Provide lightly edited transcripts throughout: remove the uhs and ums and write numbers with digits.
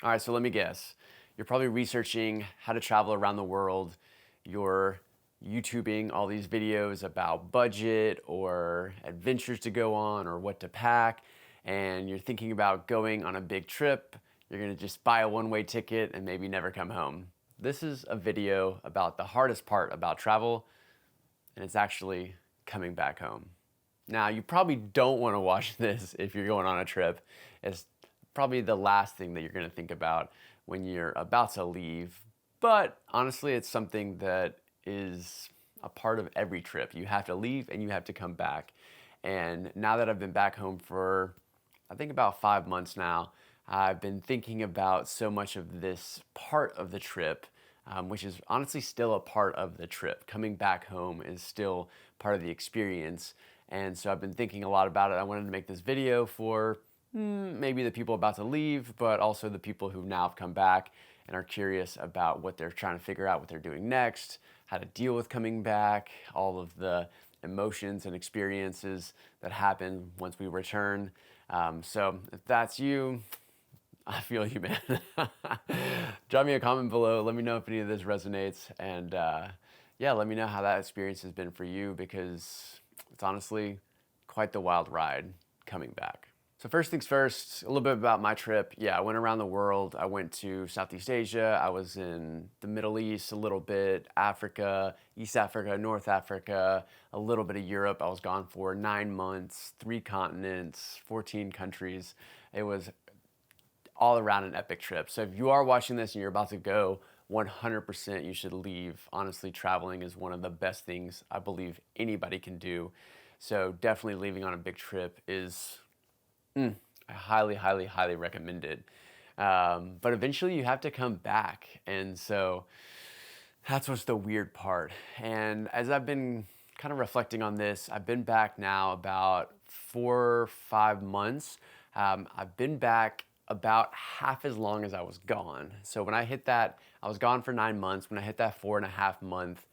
All right, so let me guess. You're probably researching how to travel around the world. You're YouTubing all these videos about budget or adventures to go on or what to pack. And you're thinking about going on a big trip. You're gonna just buy a one-way ticket and maybe never come home. This is a video about the hardest part about travel, and it's actually coming back home. Now, you probably don't want to watch this if you're going on a trip. It's probably the last thing that you're going to think about when you're about to leave. But honestly, it's something that is a part of every trip. You have to leave and you have to come back. And now that I've been back home for, I think, about 5 months now, I've been thinking about so much of this part of the trip, which is honestly still a part of the trip. Coming back home is still part of the experience. And so I've been thinking a lot about it. I wanted to make this video for maybe the people about to leave, but also the people who now have come back and are curious about what they're trying to figure out, what they're doing next, how to deal with coming back, all of the emotions and experiences that happen once we return. So if that's you, I feel you, man. Drop me a comment below. Let me know if any of this resonates. And yeah, let me know how that experience has been for you, because it's honestly quite the wild ride coming back. So first things first, a little bit about my trip. Yeah, I went around the world. I went to Southeast Asia. I was in the Middle East a little bit, Africa, East Africa, North Africa, a little bit of Europe. I was gone for 9 months, 3 continents, 14 countries. It was all around an epic trip. So if you are watching this and you're about to go, 100% you should leave. Honestly, traveling is one of the best things I believe anybody can do. So definitely leaving on a big trip is I highly, highly, highly recommend it. But eventually you have to come back. And so that's what's the weird part. And as I've been kind of reflecting on this, I've been back now about 4 or 5 months. I've been back about half as long as I was gone. So when I hit that, I was gone for 9 months. When I hit that 4.5 month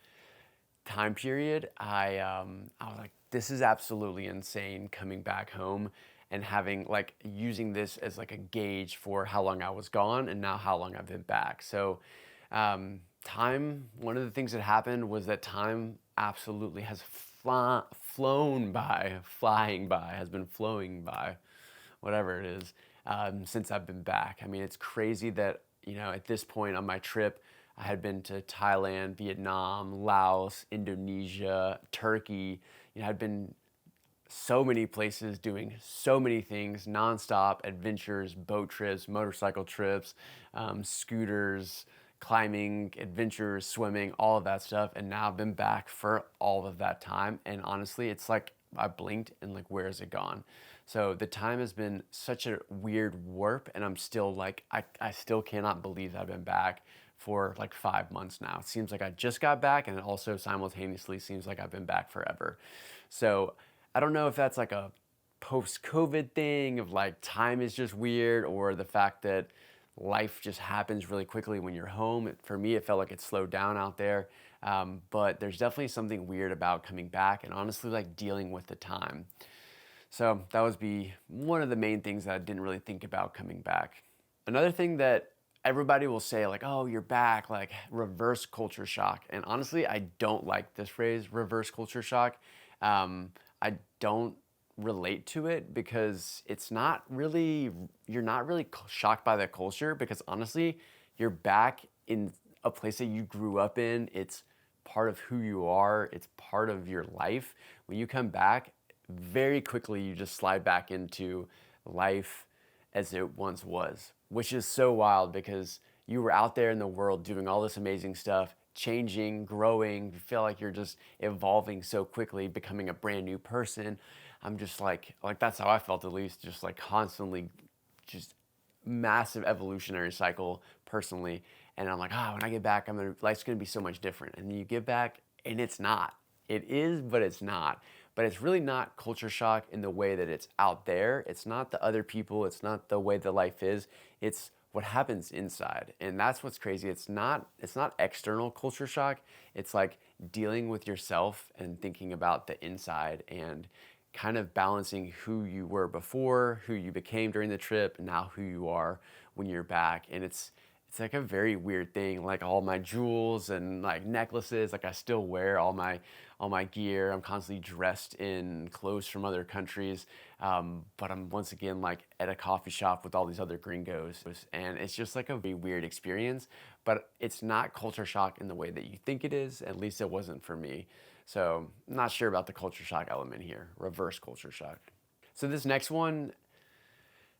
time period, I was like, this is absolutely insane coming back home and having like using this as like a gauge for how long I was gone and now how long I've been back. So time, one of the things that happened was that time absolutely has flown by, flying by, has been flowing by, whatever it is, since I've been back. I mean, it's crazy that, at this point on my trip, I had been to Thailand, Vietnam, Laos, Indonesia, Turkey. I'd been so many places doing so many things, nonstop adventures, boat trips, motorcycle trips, scooters, climbing, adventures, swimming, all of that stuff. And now I've been back for all of that time. And honestly, it's like I blinked and like, where is it gone? So the time has been such a weird warp, and I'm still like, I still cannot believe that I've been back for like 5 months now. It seems like I just got back, and it also simultaneously seems like I've been back forever. So I don't know if that's like a post-COVID thing of like time is just weird, or the fact that life just happens really quickly when you're home. For me, it felt like it slowed down out there. But there's definitely something weird about coming back and honestly like dealing with the time. So that would be one of the main things that I didn't really think about coming back. Another thing that everybody will say, like, oh, you're back, like reverse culture shock. And honestly, I don't like this phrase, reverse culture shock. I don't relate to it because it's not really, you're not really shocked by the culture, because honestly, you're back in a place that you grew up in. It's part of who you are. It's part of your life. When you come back, very quickly you just slide back into life as it once was, which is so wild because you were out there in the world doing all this amazing stuff, changing, growing. You feel like you're just evolving so quickly, becoming a brand new person. I'm just like that's how I felt, at least, just like constantly, just massive evolutionary cycle personally. And I'm like, when I get back, life's gonna be so much different. And then you get back and it's not. It is, but it's not. But it's really not culture shock in the way that it's out there. It's not the other people. It's not the way the life is. It's what happens inside. And that's what's crazy. It's not external culture shock. It's like dealing with yourself and thinking about the inside and kind of balancing who you were before, who you became during the trip, and now who you are when you're back. And it's like a very weird thing. Like all my jewels and like necklaces, like I still wear all my gear. I'm constantly dressed in clothes from other countries. But I'm once again like at a coffee shop with all these other gringos. And it's just like a very weird experience, but it's not culture shock in the way that you think it is. At least it wasn't for me. So I'm not sure about the culture shock element here, reverse culture shock. So this next one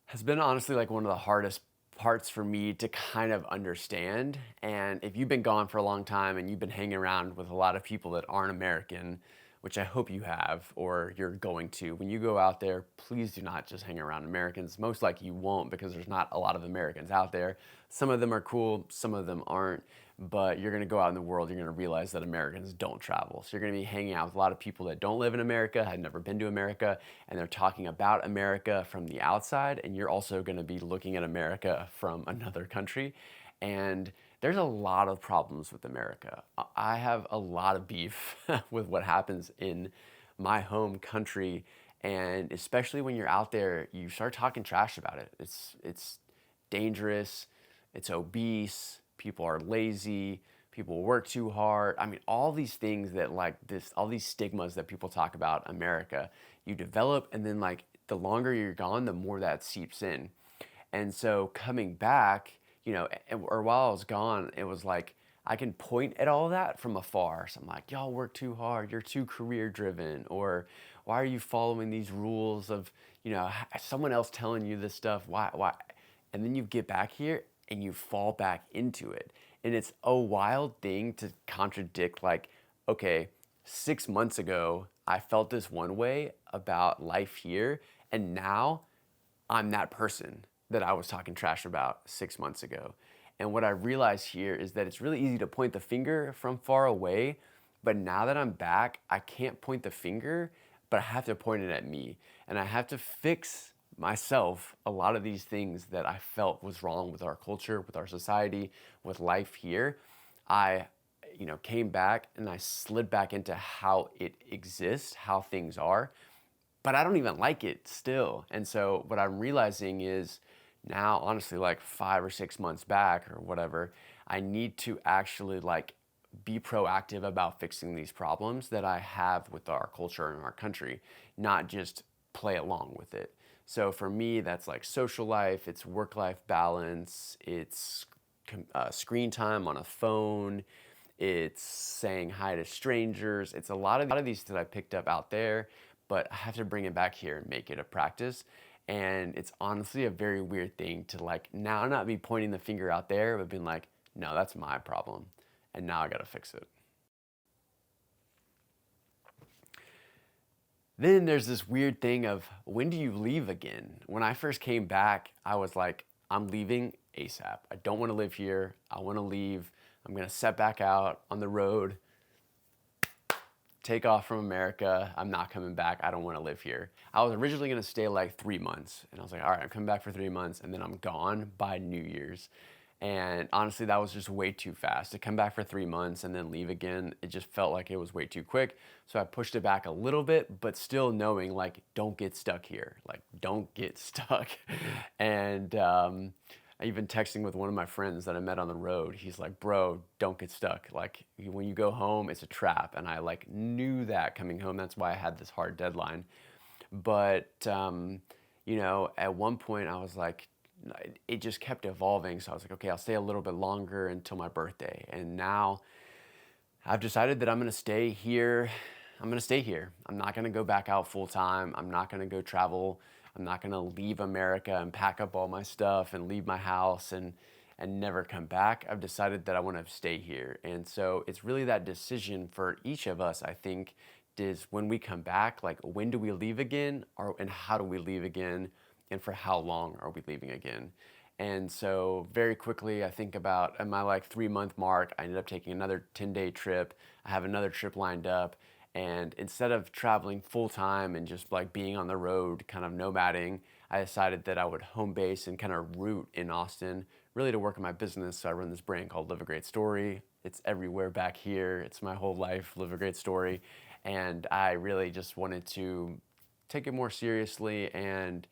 has been honestly like one of the hardest parts for me to kind of understand. And if you've been gone for a long time and you've been hanging around with a lot of people that aren't American, which I hope you have or you're going to, when you go out there, please do not just hang around Americans. Most likely you won't, because there's not a lot of Americans out there. Some of them are cool, some of them aren't, but you're gonna go out in the world, you're gonna realize that Americans don't travel. So you're gonna be hanging out with a lot of people that don't live in America, have never been to America, and they're talking about America from the outside, and you're also gonna be looking at America from another country. And there's a lot of problems with America. I have a lot of beef with what happens in my home country, and especially when you're out there, you start talking trash about it. It's dangerous, it's obese, people are lazy, people work too hard. I mean, all these things that like this, all these stigmas that people talk about America, you develop, and then like the longer you're gone, the more that seeps in. And so coming back, or while I was gone, it was like I can point at all that from afar. So I'm like, y'all work too hard, you're too career driven, or why are you following these rules of, someone else telling you this stuff? Why? And then you get back here and you fall back into it. And it's a wild thing to contradict, like, okay, 6 months ago, I felt this one way about life here, and now I'm that person that I was talking trash about 6 months ago. And what I realize here is that it's really easy to point the finger from far away, but now that I'm back, I can't point the finger, but I have to point it at me. And I have to fix myself a lot of these things that I felt was wrong with our culture, with our society, with life here. I came back and I slid back into how it exists, how things are, but I don't even like it still. And so what I'm realizing is now, honestly, like 5 or 6 months back or whatever, I need to actually like be proactive about fixing these problems that I have with our culture and our country, not just play along with it. So for me, that's like social life, it's work-life balance, it's screen time on a phone, it's saying hi to strangers. It's a lot of these that I picked up out there, but I have to bring it back here and make it a practice. And it's honestly a very weird thing to like now not be pointing the finger out there, but being like, no, that's my problem. And now I gotta fix it. Then there's this weird thing of when do you leave again? When I first came back, I was like, I'm leaving ASAP. I don't want to live here. I want to leave. I'm going to set back out on the road, take off from America. I'm not coming back. I don't want to live here. I was originally going to stay like 3 months. And I was like, all right, I'm coming back for 3 months and then I'm gone by New Year's. And honestly, that was just way too fast. To come back for 3 months and then leave again, it just felt like it was way too quick. So I pushed it back a little bit, but still knowing like, don't get stuck here. Like, don't get stuck. And I even texting with one of my friends that I met on the road. He's like, bro, don't get stuck. Like, when you go home, it's a trap. And I like knew that coming home. That's why I had this hard deadline. But, at one point I was like, it just kept evolving. So I was like, okay, I'll stay a little bit longer until my birthday. And now I've decided that I'm going to stay here. I'm going to stay here. I'm not going to go back out full time. I'm not going to go travel. I'm not going to leave America and pack up all my stuff and leave my house and never come back. I've decided that I want to stay here. And so it's really that decision for each of us, I think, is when we come back, like when do we leave again, and how do we leave again? And for how long are we leaving again? And so very quickly, I think about at my like 3 month mark, I ended up taking another 10-day trip. I have another trip lined up. And instead of traveling full time and just like being on the road, kind of nomading, I decided that I would home base and kind of root in Austin, really to work on my business. So I run this brand called Live a Great Story. It's everywhere back here. It's my whole life, Live a Great Story. And I really just wanted to take it more seriously and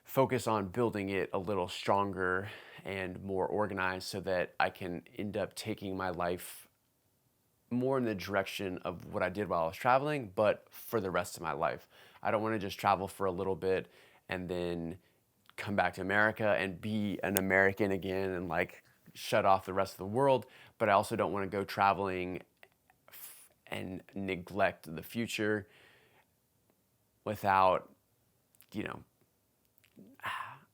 focus on building it a little stronger and more organized so that I can end up taking my life more in the direction of what I did while I was traveling, but for the rest of my life. I don't want to just travel for a little bit and then come back to America and be an American again and like shut off the rest of the world. But I also don't want to go traveling and neglect the future without, you know,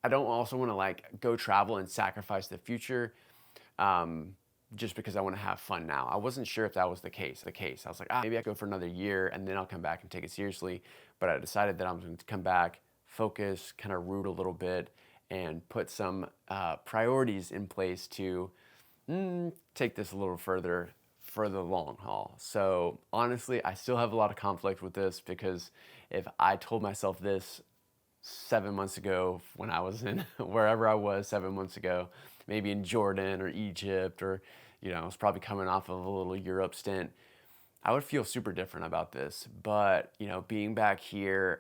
I don't also want to like go travel and sacrifice the future just because I want to have fun now. I wasn't sure if that was the case. I was like, maybe I go for another year and then I'll come back and take it seriously. But I decided that I'm going to come back, focus, kind of root a little bit, and put some priorities in place to take this a little further for the long haul. So honestly, I still have a lot of conflict with this because if I told myself this 7 months ago when I was in wherever I was 7 months ago, maybe in Jordan or Egypt, or, I was probably coming off of a little Europe stint, I would feel super different about this. But, being back here,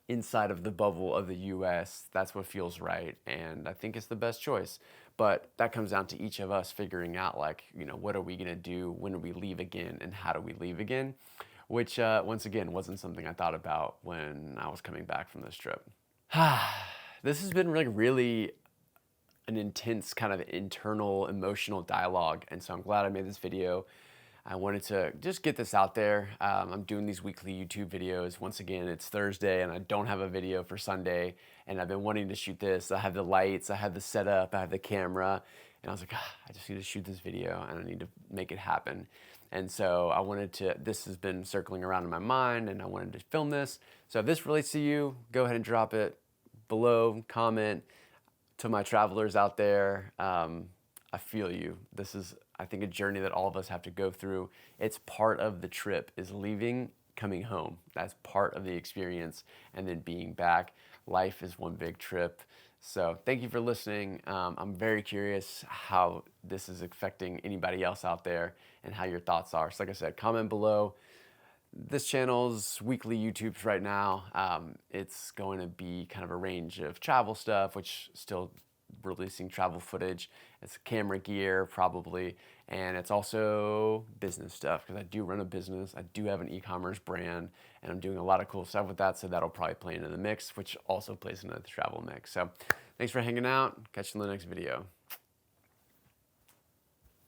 inside of the bubble of the US, that's what feels right. And I think it's the best choice. But that comes down to each of us figuring out, like, what are we going to do? When do we leave again? And how do we leave again? Which, once again, wasn't something I thought about when I was coming back from this trip. This has been like really an intense kind of internal emotional dialogue. And so I'm glad I made this video. I wanted to just get this out there. I'm doing these weekly YouTube videos. Once again, it's Thursday and I don't have a video for Sunday. And I've been wanting to shoot this. I have the lights, I have the setup, I have the camera. And I was like, I just need to shoot this video and I need to make it happen. And so I wanted to, this has been circling around in my mind and I wanted to film this. So if this relates to you, go ahead and drop it below, comment. To my travelers out there, I feel you. This is, I think, a journey that all of us have to go through. It's part of the trip, is leaving, coming home. That's part of the experience, and then being back. Life is one big trip. So thank you for listening. I'm very curious how this is affecting anybody else out there and how your thoughts are. So like I said, comment below. This channel's weekly YouTubes right now. It's going to be kind of a range of travel stuff, which still releasing travel footage. It's camera gear probably, and it's also business stuff because I do run a business. I do have an e-commerce brand, and I'm doing a lot of cool stuff with that. So that'll probably play into the mix, which also plays into the travel mix. So thanks for hanging out. Catch you in the next video.